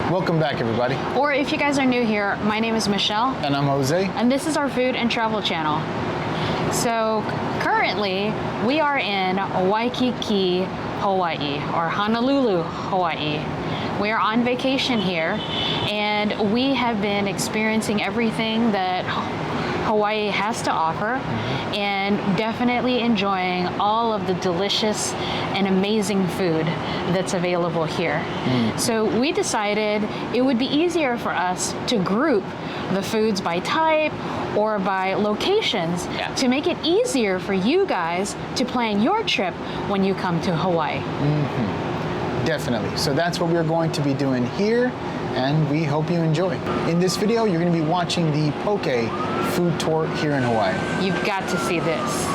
Welcome back, everybody. Or if you guys are new here, my name is Michelle. And I'm Jose. And this is our food and travel channel. So currently, we are in Waikiki, Hawaii, or Honolulu, Hawaii. We are on vacation here, and we have been experiencing everything that Hawaii has to offer, and definitely enjoying all of the delicious and amazing food that's available here. So we decided it would be easier for us to group the foods by type or by locations to make it easier for you guys to plan your trip when you come to Hawaii. Definitely. So that's what we're going to be doing here, and we hope you enjoy. In this video, you're going to be watching the Poke food tour here in Hawaii. You've got to see this.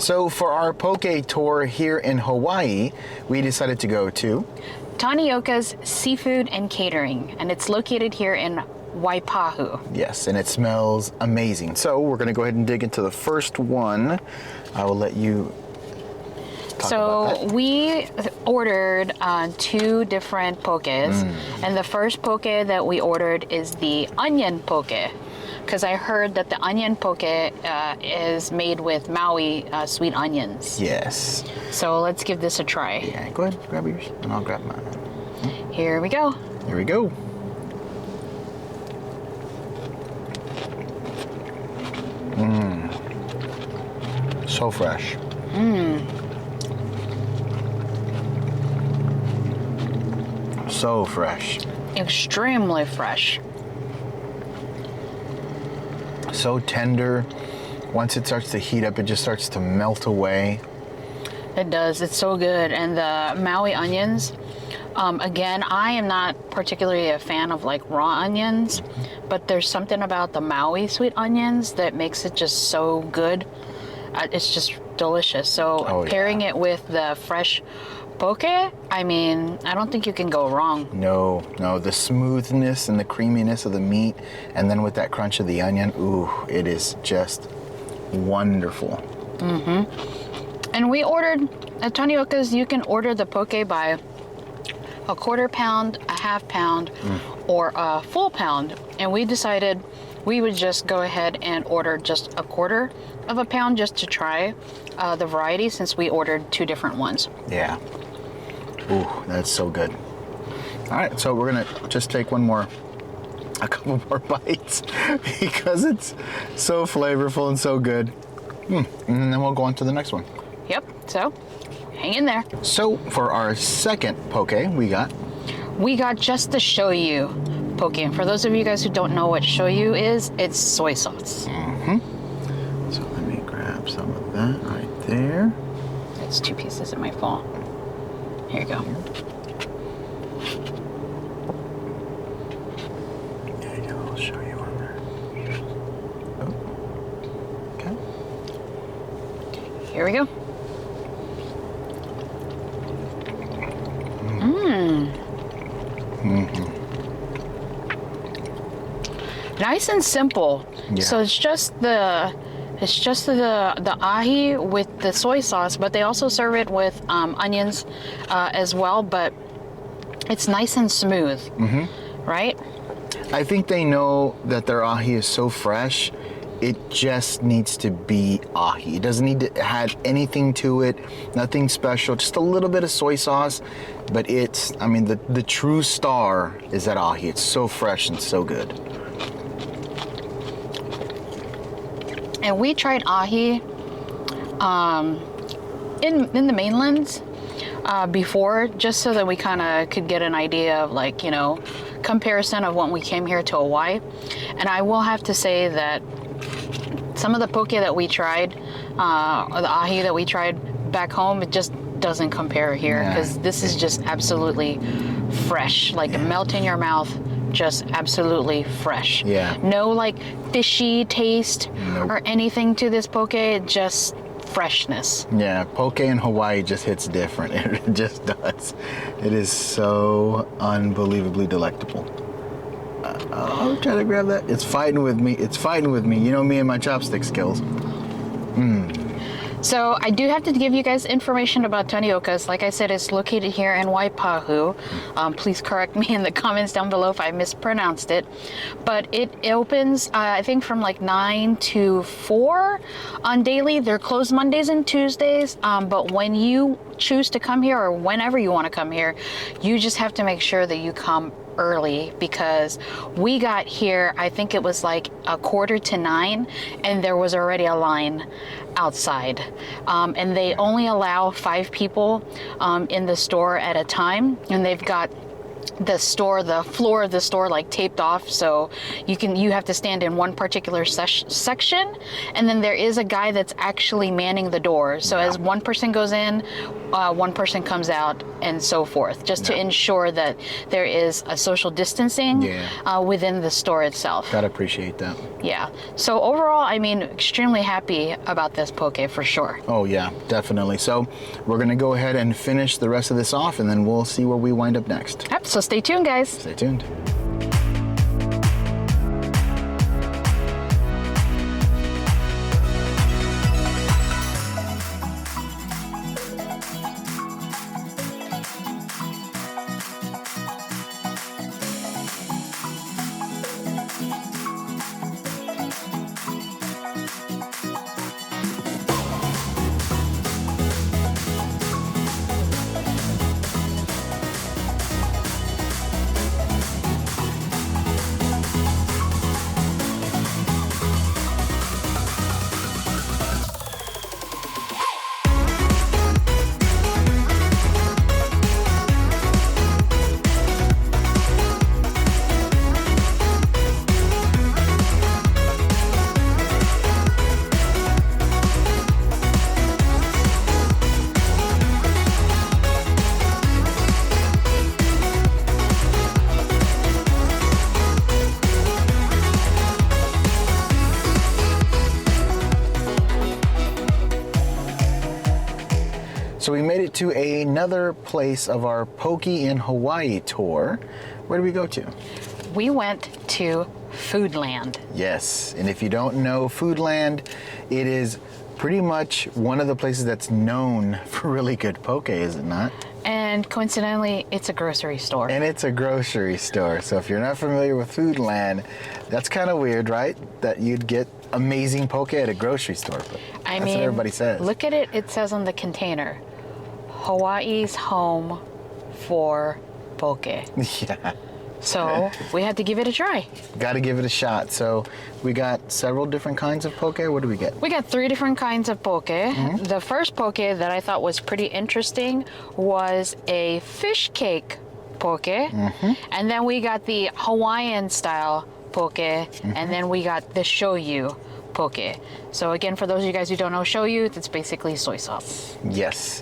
So for our Poke tour here in Hawaii, we decided to go to TANIOKA'S Seafood and Catering, and it's located here in WAIPAHU. Yes, and it smells amazing. So we're going to go ahead and dig into the first one. I will let you talk about that. We ordered 2 different pokes, and the first poke that we ordered is the onion poke, because I heard that the onion poke is made with Maui sweet onions. Yes. So let's give this a try. Yeah, go ahead, grab yours, and I'll grab mine. Here we go. Here we go. So fresh. So fresh. Extremely fresh. So tender. Once it starts to heat up, it just starts to melt away. It does. It's so good. And the Maui onions, again, I am not particularly a fan of like raw onions, but there's something about the Maui sweet onions that makes it just so good. It's just delicious. So pairing it with the fresh poke, I mean, I don't think you can go wrong. No, the smoothness and the creaminess of the meat, and then with that crunch of the onion, ooh, it is just wonderful. And we ordered at Tanioka's, you can order the poke by a 1/4 pound, a 1/2 pound, or a full pound. And we decided we would just go ahead and order just a 1/4 of a pound just to try the variety, since we ordered 2 different ones. Yeah. Ooh, that's so good. All right, so we're gonna just take a couple more bites because it's so flavorful and so good. And then we'll go on to the next one. Yep, so hang in there. So for our second poke, we got just the shoyu poke. And for those of you guys who don't know what shoyu is, it's soy sauce. So let me grab some of that right there. It's 2 pieces, it might fall. Here you go. There you go, I'll show you on there. Oh. Okay. Here we go. Nice and simple. Yeah. So it's just the ahi with the soy sauce, but they also serve it with onions as well. But it's nice and smooth, right? I think they know that their ahi is so fresh. It just needs to be ahi. It doesn't need to add anything to it, nothing special, just a little bit of soy sauce. But it's, I mean, the true star is that ahi. It's so fresh and so good. And we tried ahi in the mainlands before, just so that we kind of could get an idea of, like, you know, comparison of when we came here to Hawaii. And I will have to say that Some of the poke that we tried, or the ahi that we tried back home, it just doesn't compare here because this is just absolutely fresh, like melt in your mouth, just absolutely fresh. Yeah. No like fishy taste or anything to this poke, just freshness. Yeah, poke in Hawaii just hits different. It just does. It is so unbelievably delectable. I'll try to grab that. It's fighting with me. It's fighting with me. You know me and my chopstick skills. So I do have to give you guys information about Tanioka's. Like I said, it's located here in Waipahu. Please correct me in the comments down below if I mispronounced it. But it opens, I think, from like 9 to 4 on daily. They're closed Mondays and Tuesdays. But when you choose to come here, or whenever you want to come here, you just have to make sure that you come early, because we got here, I think it was like 8:45, and there was already a line outside. And they only allow 5 people in the store at a time, and they've got the floor of the store like taped off, so you have to stand in one particular section, and then there is a guy that's actually manning the door. So as one person goes in, one person comes out, and so forth, just to ensure that there is a social distancing within the store itself. Gotta appreciate that. Yeah. So overall, I mean, extremely happy about this poke for sure. Oh yeah, definitely. So we're gonna go ahead and finish the rest of this off, and then we'll see where we wind up next. Yep. So stay tuned, guys. Stay tuned. So we made it to another place of our Poke in Hawaii tour. Where did we go to? We went to Foodland. Yes, and if you don't know Foodland, it is pretty much one of the places that's known for really good poke, is it not? And coincidentally, it's a grocery store. And it's a grocery store. So if you're not familiar with Foodland, that's kind of weird, right? That you'd get amazing poke at a grocery store. But I that's mean, what everybody says. Look at it. It says on the container, Hawaii's home for poke. Yeah. So we had to give it a try. Got to give it a shot. So we got several different kinds of poke. What do we get? We got 3 different kinds of poke. Mm-hmm. The first poke that I thought was pretty interesting was a fish cake poke. Mm-hmm. And then we got the Hawaiian style poke. Mm-hmm. And then we got the shoyu poke. So again, for those of you guys who don't know shoyu, that's basically soy sauce. Yes.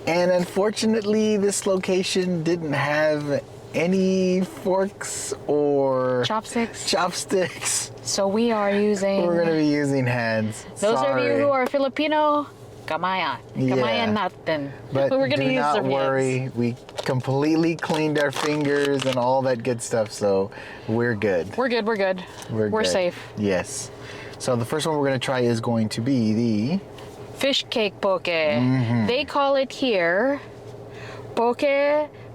And unfortunately, this location didn't have any forks or Chopsticks. So we are using... We're going to be using hands. Those Sorry. of you who are Filipino, kamaya. Kamaya natin. But we're going to do use not some worry. hands. We completely cleaned our fingers and all that good stuff, so we're good. We're good. We're good. Safe. Yes. So the first one we're going to try is going to be the... Fish cake poke. Mm-hmm. They call it here poke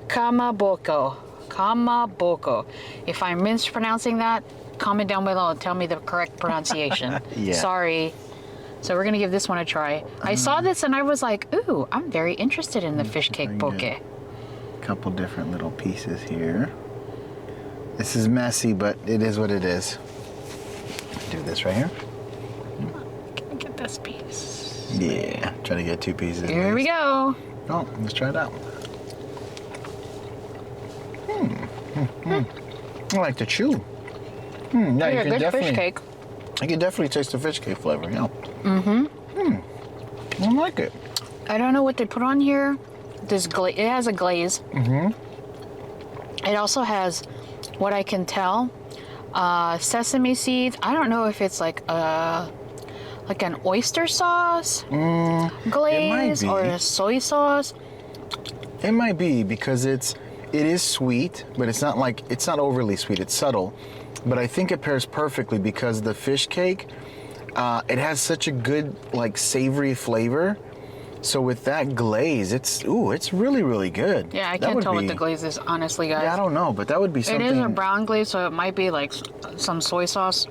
kamaboko. Kamaboko. If I'm mispronouncing that, comment down below and tell me the correct pronunciation. Yeah. Sorry. So we're gonna give this one a try. I saw this and I was like, ooh, I'm very interested in the fish cake poke. A couple different little pieces here. This is messy, but it is what it is. Do this right here. Can I get this piece? Yeah, try to get 2 pieces. Here we go. Oh, let's try it out. I like to chew. Yeah, you can good definitely. fish cake. I can definitely taste the fish cake flavor, yeah. Mm-hmm. I like it. I don't know what they put on here. It has a glaze. Mm-hmm. It also has, what I can tell, sesame seeds. I don't know if it's like an oyster sauce glaze or a soy sauce. It might be because it is sweet, but it's not overly sweet. It's subtle, but I think it pairs perfectly because the fish cake, it has such a good like savory flavor. So with that glaze, it's really, really good. Yeah, I can't tell what the glaze is, honestly, guys. Yeah, I don't know, but that would be something. It is a brown glaze, so it might be like some soy sauce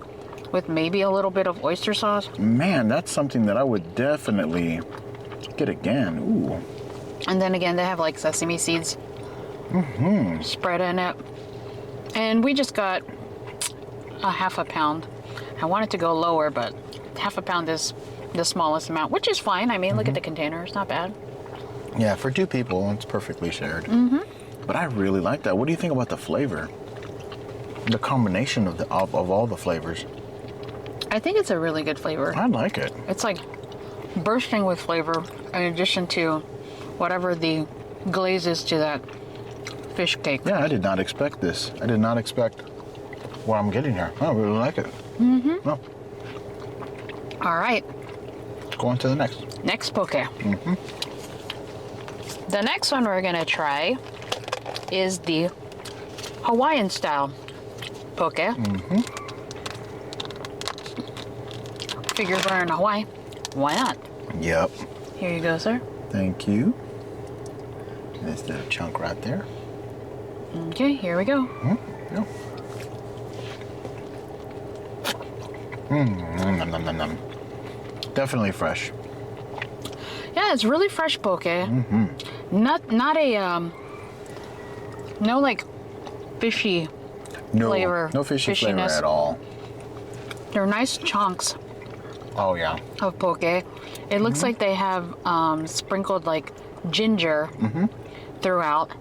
with maybe a little bit of oyster sauce. Man, that's something that I would definitely get again. Ooh. And then again, they have like sesame seeds spread in it. And we just got a half a pound. I wanted to go lower, but half a pound is the smallest amount, which is fine. I mean, look at the container. It's not bad. Yeah, for 2 people, it's perfectly shared. But I really like that. What do you think about the flavor? The combination of all the flavors. I think it's a really good flavor. I like it. It's like bursting with flavor in addition to whatever the glaze is to that fish cake. Yeah, I did not expect this. I did not expect what I'm getting here. I really like it. Oh, All right. let's go on to the next. Next poke. The next one we're gonna try is the Hawaiian style poke. Figures we're in Hawaii. Why not? Yep. Here you go, sir. Thank you. That's the chunk right there. Okay, here we go. Yeah. Nom, nom, nom, nom. Definitely fresh. Yeah, it's really fresh poke. Not a no like fishy flavor. No fishy flavor fishiness. at all. They're nice chunks Oh yeah. of poke. It looks like they have sprinkled like ginger throughout,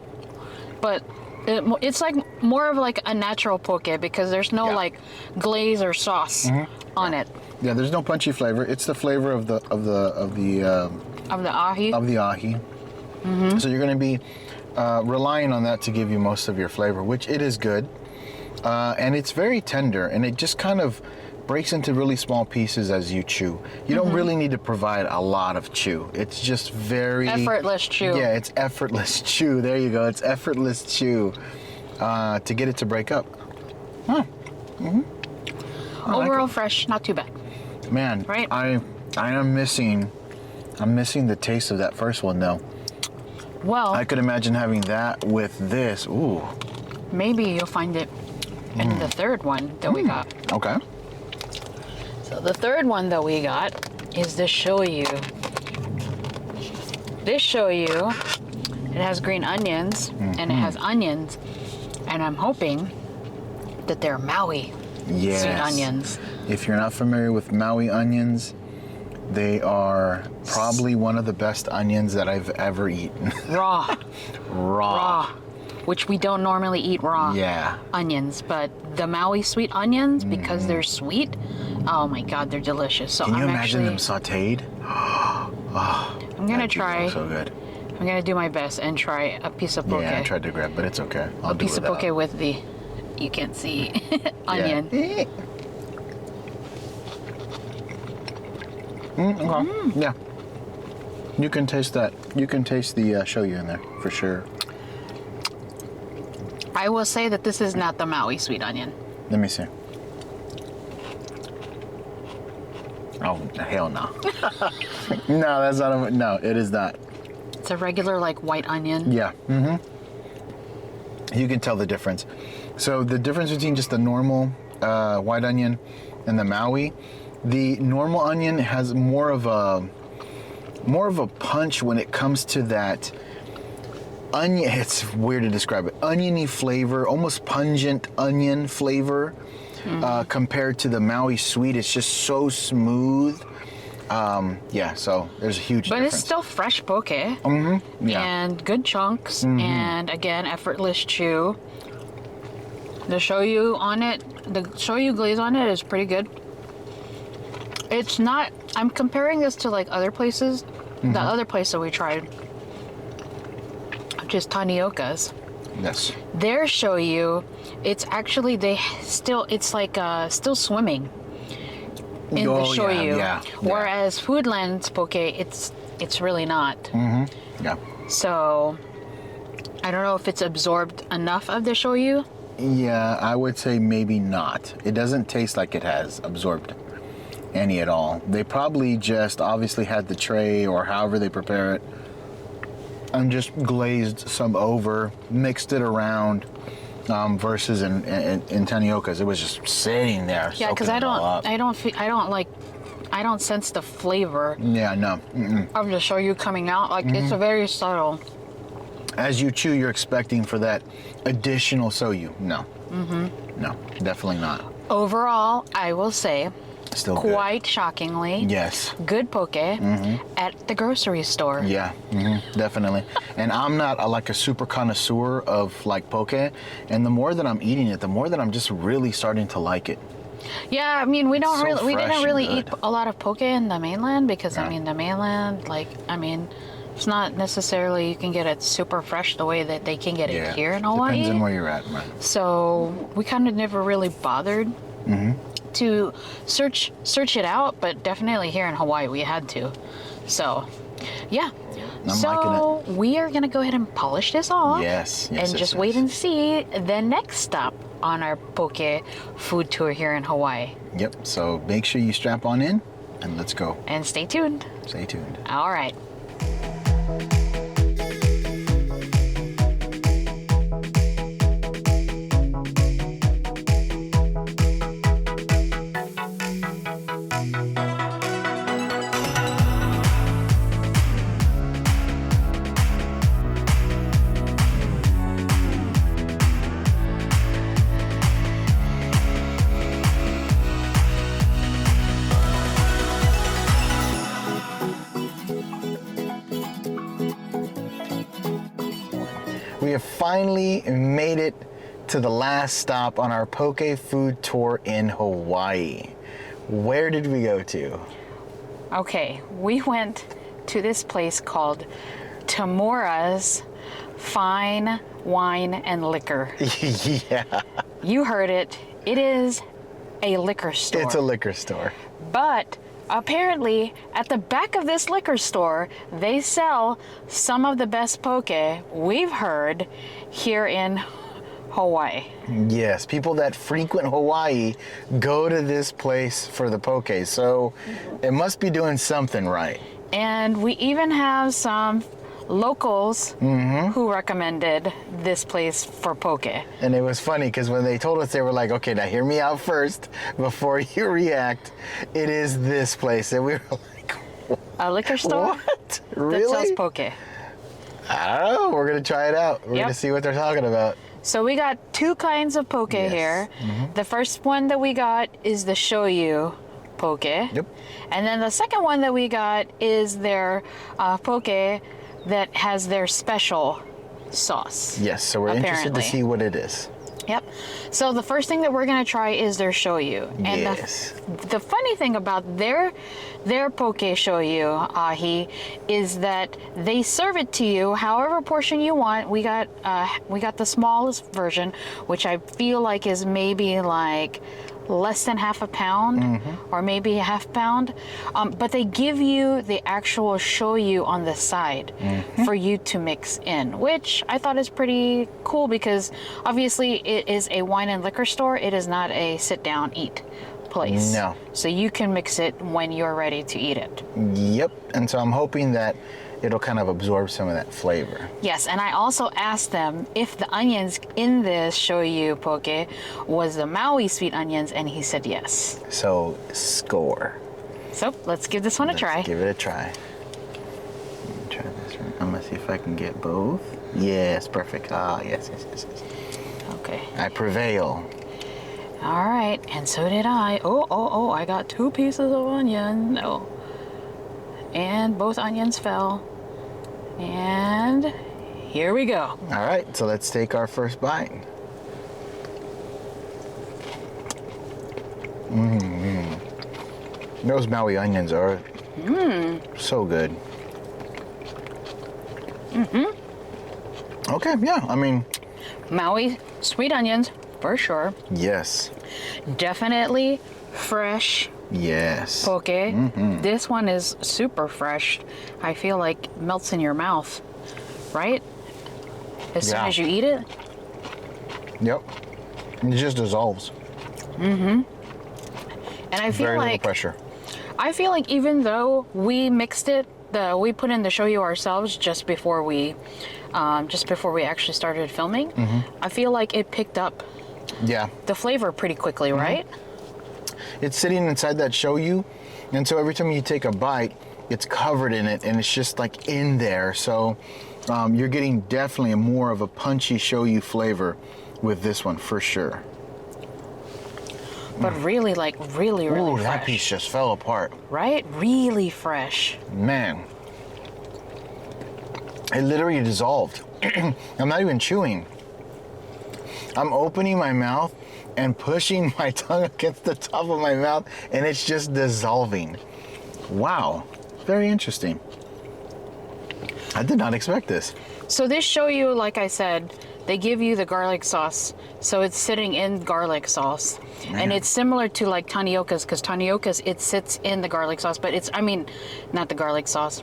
but it's like more of like a natural poke because there's no like glaze or sauce on it. Yeah, there's no punchy flavor. It's the flavor of the ahi. of the ahi. So you're going to be relying on that to give you most of your flavor, which it is good, and it's very tender, and it just kind of breaks into really small pieces as you chew. You don't really need to provide a lot of chew. It's just very effortless chew. Yeah, it's effortless chew. There you go. It's effortless chew to get it to break up. Overall fresh, not too bad. Man, right? I'm missing the taste of that first one though. Well, I could imagine having that with this. Ooh. Maybe you'll find it in the third one that we got. Okay. So the third one that we got is the shoyu. This shoyu, it has green onions and it has onions, and I'm hoping that they're Maui Yes. sweet onions. If you're not familiar with Maui onions, they are probably one of the best onions that I've ever eaten. Raw. Raw. Which we don't normally eat raw Yeah. onions, but the Maui sweet onions, because they're sweet, oh my God, they're delicious. So Can you I'm imagine actually, them sauteed? I'm gonna try. So good. I'm gonna do my best and try a piece of poke. Yeah, I tried to grab, but it's okay. I'll a do piece it of poke with the, you can't see, onion. Yeah. Okay. Yeah. You can taste that. You can taste the shoyu in there for sure. I will say that this is not the Maui sweet onion. Let me see. Oh, hell no. No, that's not no, it is not. It's a regular like white onion. Yeah. You can tell the difference. So the difference between just the normal white onion and the Maui, the normal onion has more of a punch when it comes to that onion. It's weird to describe it. Oniony flavor, almost pungent onion flavor, compared to the Maui sweet. It's just so smooth. Yeah, so there's a huge difference. But it's still fresh poke. Yeah. And good chunks, and again, effortless chew. The shoyu on it, the shoyu glaze on it is pretty good. It's not, I'm comparing this to like other places. Mm-hmm. The other place that we tried, which is Tanioka's. Yes. Their shoyu, it's actually, it's like still swimming in the shoyu. Yeah. Whereas Foodland's poke, it's really not. Mm-hmm. Yeah. So, I don't know if it's absorbed enough of the shoyu. Yeah, I would say maybe not. It doesn't taste like it has absorbed any at all. They probably just obviously had the tray or however they prepare it and just glazed some over, mixed it around, versus in Tanioka's, it was just sitting there. Yeah, because I don't sense the flavor. Yeah, no. Mm-mm. Of the shoyu coming out. Like it's a very subtle. As you chew, you're expecting for that additional soyu. No. Mm-hmm. No, definitely not. Overall, I will say, Still quite shockingly, yes, good poke at the grocery store. Yeah, definitely. And I'm not like a super connoisseur of like poke, and the more that I'm eating it, the more that I'm just really starting to like it. Yeah, I mean, we So didn't really fresh and eat good. a lot of poke in the mainland because Yeah. I mean the mainland, it's not necessarily you can get it super fresh the way that they can get it here in Hawaii. Depends on where you're at, man. So we kind of never really bothered to search it out, but definitely here in Hawaii we had to. So, yeah. I'm liking we are gonna go ahead and polish this off. Yes, and yes, just yes, wait yes. and see the next stop on our poke food tour here in Hawaii. Yep. So make sure you strap on in, and let's go. And stay tuned. Stay tuned. All right. We have finally made it to the last stop on our poke food tour in Hawaii. Where did we go to? Okay, we went to this place called TAMURA'S Fine Wine and Liquor. Yeah, You heard it. It is a liquor store. it's a liquor store. But apparently, at the back of this liquor store, they sell some of the best poke we've heard here in Hawaii. Yes, people that frequent Hawaii go to this place for the poke, so it must be doing something right. And we even have some locals who recommended this place for poke. And it was funny because when they told us, they were like, okay, now hear me out first before you react. It is this place. And we were like, A liquor store what? that Really? sells poke. I don't know. We're going to try it out. We're Yep. going to see what they're talking about. So we got two kinds of poke Yes. here. The first one that we got is the shoyu poke. Yep. And then the second one that we got is their poke that has their special sauce. Yes, so we're interested to Apparently. see what it is. Yep. So the first thing that we're gonna try is their shoyu. And Yes. the funny thing about their poke shoyu ahi is that they serve it to you however portion you want. We got the smallest version, which I feel like is maybe like less than half a pound or maybe a half pound, but they give you the actual shoyu on the side for you to mix in, which I thought is pretty cool because obviously it is a wine and liquor store. It is not a sit down eat place. No. So you can mix it when you're ready to eat it. Yep, and so I'm hoping that it'll kind of absorb some of that flavor. Yes, and I also asked them if the onions in this shoyu poke was the Maui sweet onions, and he said yes. So, score. So let's give this one a try. Let's give it a try. Let me try this one. I'm gonna see if I can get both. Yes, perfect. Ah, yes. Okay. I prevail. All right, and so did I. Oh, I got 2 pieces of onion. Oh. And both onions fell. And here we go. All right, so let's take our first bite. Those Maui onions are so good. Okay, yeah, I mean, Maui sweet onions, for sure. yes. Definitely fresh Yes. poke. This one is super fresh. I feel like it melts in your mouth, right? As soon Yeah. as you eat it. Yep. It just dissolves. And I feel Very little like pressure. I feel like even though we mixed it, we put in the shoyu ourselves just before we actually started filming. I feel like it picked up Yeah. the flavor pretty quickly, right? It's sitting inside that shoyu, and so every time you take a bite, it's covered in it, and it's just like in there. So you're getting definitely more of a punchy shoyu flavor with this one for sure. But really, really Ooh, fresh. that piece just fell apart. Right? Really fresh. Man. It literally dissolved. I'm not even chewing. I'm opening my mouth and pushing my tongue against the top of my mouth, and it's just dissolving. Wow. Very interesting. I did not expect this. So this shoyu, like I said, they give you the garlic sauce. So it's sitting in garlic sauce. And it's similar to like Tanioka's, because Tanioka's, it sits in the garlic sauce, but not the garlic sauce,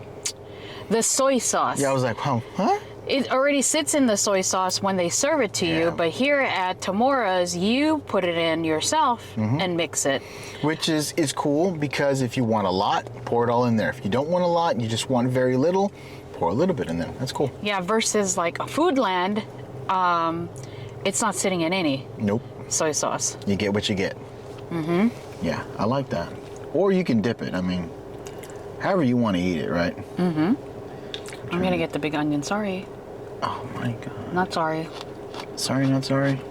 the soy sauce. Yeah, I was like, huh? It already sits in the soy sauce when they serve it to you, but here at Tamura's, you put it in yourself and mix it. Which is cool, because if you want a lot, pour it all in there. If you don't want a lot, you just want very little, pour a little bit in there. That's cool. Yeah, versus like a Foodland, it's not sitting in any Nope. soy sauce. You get what you get. Yeah, I like that. Or you can dip it. I mean, however you want to eat it, right? I'm gonna get the big onion, sorry. Oh my God. Not sorry. Sorry, not sorry.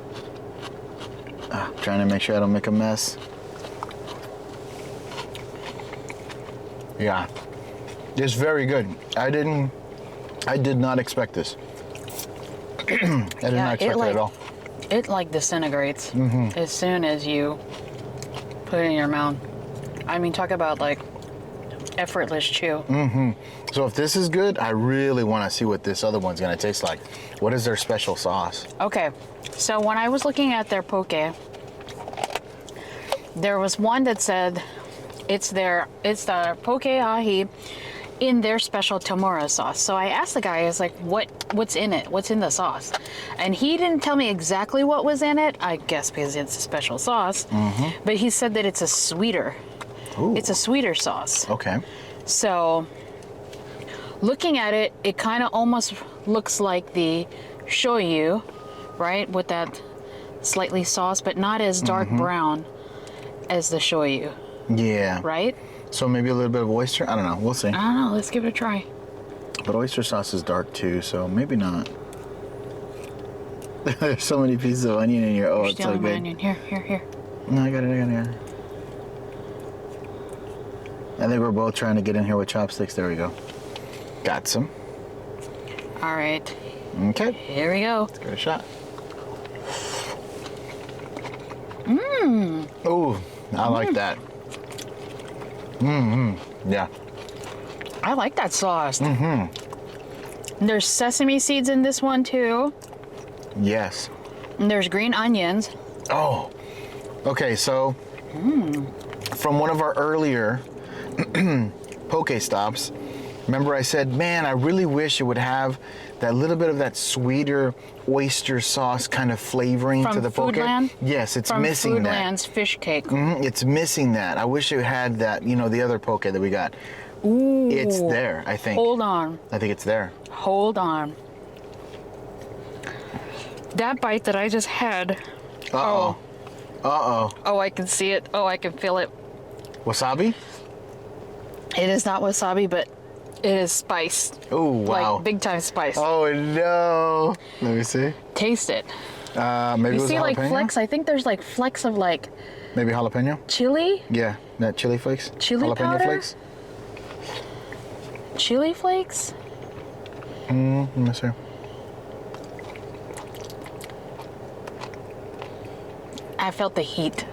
Trying to make sure I don't make a mess. Yeah, it's very good. I did not expect this. I did not expect it at all. It like disintegrates as soon as you put it in your mouth. I mean, talk about like effortless chew. So if this is good, I really want to see what this other one's gonna taste like. What is their special sauce? Okay, so when I was looking at their poke, there was one that said it's the Poke Ahi in their special Tamura sauce. So I asked the guy, I was like, what's in it? What's in the sauce? And he didn't tell me exactly what was in it, I guess because it's a special sauce, but he said that it's a sweeter. Ooh. It's a sweeter sauce. Okay. So looking at it, it kind of almost looks like the shoyu, right? With that slightly sauce, but not as dark brown as the shoyu, Yeah. right? So maybe a little bit of oyster? I don't know. We'll see. I don't know. Let's give it a try. But oyster sauce is dark too, so maybe not. There's so many pieces of onion in here. Oh, You're it's so stealing my good. onion. Here. No, I got it. I think we're both trying to get in here with chopsticks. There we go. Got some. All right. Okay. Here we go. Give it a shot. Ooh, I like that. Yeah. I like that sauce. There's sesame seeds in this one too. Yes. And there's green onions. Oh. Okay, so from one of our earlier poke stops, remember I said, man, I really wish it would have that little bit of that sweeter oyster sauce kind of flavoring From to the poke. Foodland? Yes, it's From missing that. Foodland's fish cake. It's missing that. I wish it had that, the other poke that we got. Ooh. It's there, I think. Hold on. I think it's there. Hold on. That bite that I just had. Uh-oh. Uh-oh. Oh, I can see it. Oh, I can feel it. Wasabi? It is not wasabi, but it is spiced. Oh, wow. Like big time spice. Oh, no. Let me see. Taste it. Maybe it You was see like jalapeno? flecks? I think there's like flecks of like Maybe jalapeno? chili? Yeah, that chili flakes. Chili jalapeno powder? flakes. Chili flakes? Let me see. I felt the heat.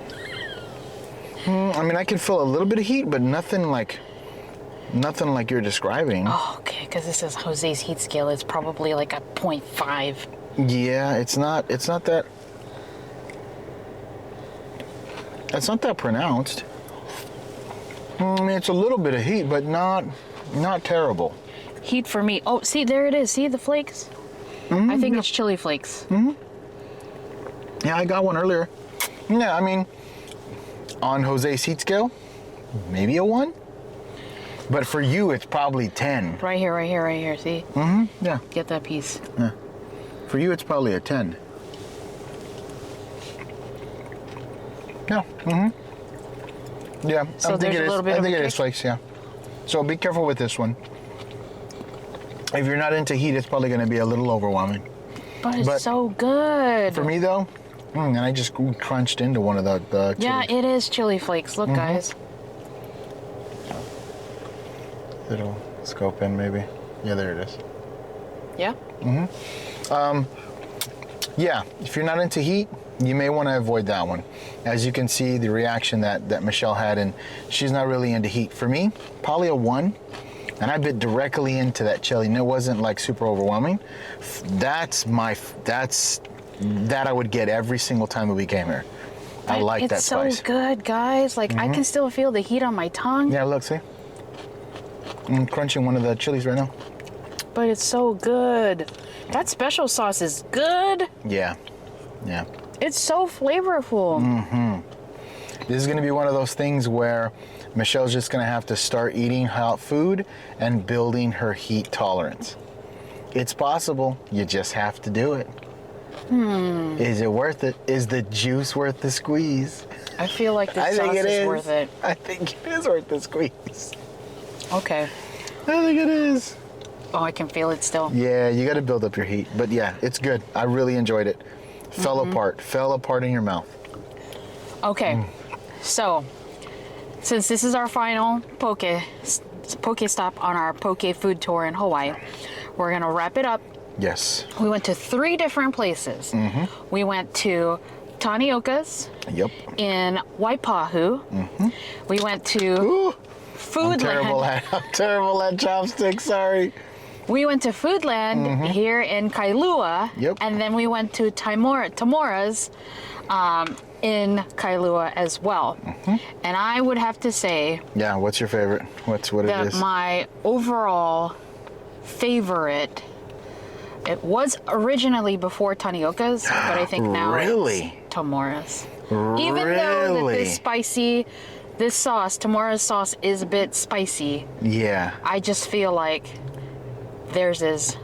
I mean, I can feel a little bit of heat, but nothing like you're describing. Oh, okay, because this is Jose's heat scale. It's probably like a 0.5. Yeah, it's not that. It's not that pronounced. I mean, it's a little bit of heat, but not terrible. Heat for me. Oh, see, there it is. See the flakes? I think it's chili flakes. Yeah, I got one earlier. Yeah, I mean, on Jose's heat scale, maybe a 1. But for you, it's probably 10. Right here, right here, right here. See? Yeah. Get that piece. Yeah. For you, it's probably a 10. Yeah. Yeah. So there's a little bit I of a think it kick? is flakes. Yeah. So be careful with this one. If you're not into heat, it's probably going to be a little overwhelming. But it's so good. For me, though, and I just crunched into one of the yeah, chili. it is chili flakes. Look, guys. Little scope in, maybe. Yeah, there it is. Yeah? Yeah, if you're not into heat, you may want to avoid that one. As you can see, the reaction that Michelle had, and she's not really into heat. For me, probably a 1. And I bit directly into that chili, and it wasn't like super overwhelming. That I would get every single time that we came here. I like that spice. It's so good, guys. Like, I can still feel the heat on my tongue. Yeah, look, see? I'm crunching one of the chilies right now. But it's so good. That special sauce is good. Yeah, yeah. It's so flavorful. This is going to be one of those things where Michelle's just going to have to start eating hot food and building her heat tolerance. It's possible. You just have to do it. Is it worth it? Is the juice worth the squeeze? I feel like this sauce is worth it. I think it is worth the squeeze. Okay. I think it is. Oh, I can feel it still. Yeah, you got to build up your heat. But yeah, it's good. I really enjoyed it. Fell apart in your mouth. Okay. So, since this is our final poke stop on our poke food tour in Hawaii, we're going to wrap it up. Yes. We went to 3 different places. We went to Tanioka's in Waipahu. We went to Foodland. I'm terrible at chopsticks, sorry. We went to Foodland here in Kailua. And then we went to TAMURA'S in Kailua as well. And I would have to say... Yeah, what's your favorite? What it is? My overall favorite... It was originally before Tanioka's, but I think now it's TAMURA'S. Even though that this sauce, TAMURA'S sauce, is a bit spicy. Yeah. I just feel like theirs is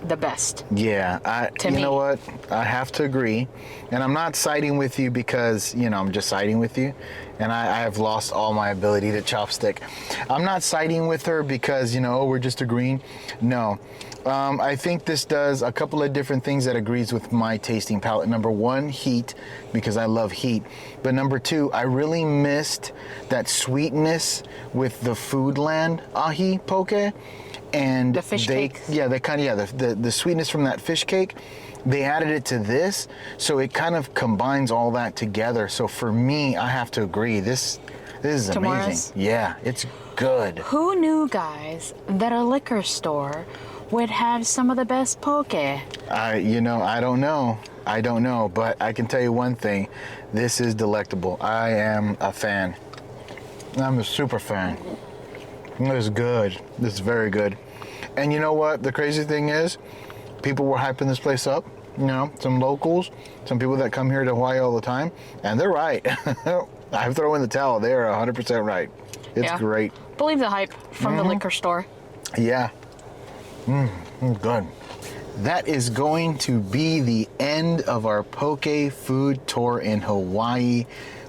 the best. Yeah, you know what? I have to agree. And I'm not siding with you because, I'm just siding with you. And I have lost all my ability to chopstick. I'm not siding with her because, we're just agreeing. No. I think this does a couple of different things that agrees with my tasting palate. Number 1, heat, because I love heat. But number 2, I really missed that sweetness with the Foodland ahi poke. And the fish cake. Yeah, the sweetness from that fish cake. They added it to this, so it kind of combines all that together. So for me, I have to agree. This is amazing. Yeah, it's good. Who knew, guys, that a liquor store would have some of the best poke? I don't know, but I can tell you one thing. This is delectable. I am a fan. I'm a super fan. This is good. This is very good. And you know what? The crazy thing is, people were hyping this place up. Some locals, some people that come here to Hawaii all the time, and they're right. I throw in the towel. They're 100% right. It's great. Believe the hype from the liquor store. Yeah. Good. That is going to be the end of our poke food tour in Hawaii.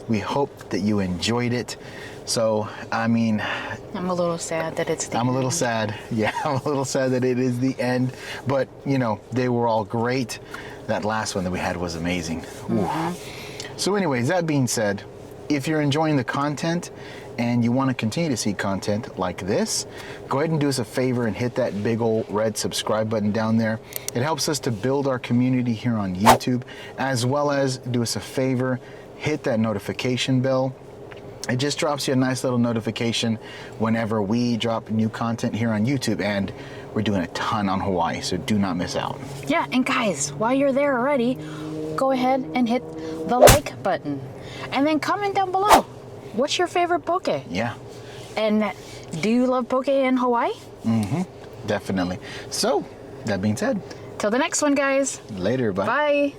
We hope that you enjoyed it. So, I'm a little sad that it's the end. I'm a little sad. Yeah, I'm a little sad that it is the end. But, they were all great. That last one that we had was amazing. So anyways, that being said, if you're enjoying the content and you want to continue to see content like this, go ahead and do us a favor and hit that big old red subscribe button down there. It helps us to build our community here on YouTube, as well as do us a favor, hit that notification bell It just drops you a nice little notification whenever we drop new content here on YouTube, and we're doing a ton on Hawaii, so do not miss out. Yeah, and guys, while you're there already, go ahead and hit the like button. And then comment down below, what's your favorite poke? Yeah. And do you love poke in Hawaii? Definitely. So, that being said, Till the next one, guys. later, bye. Bye.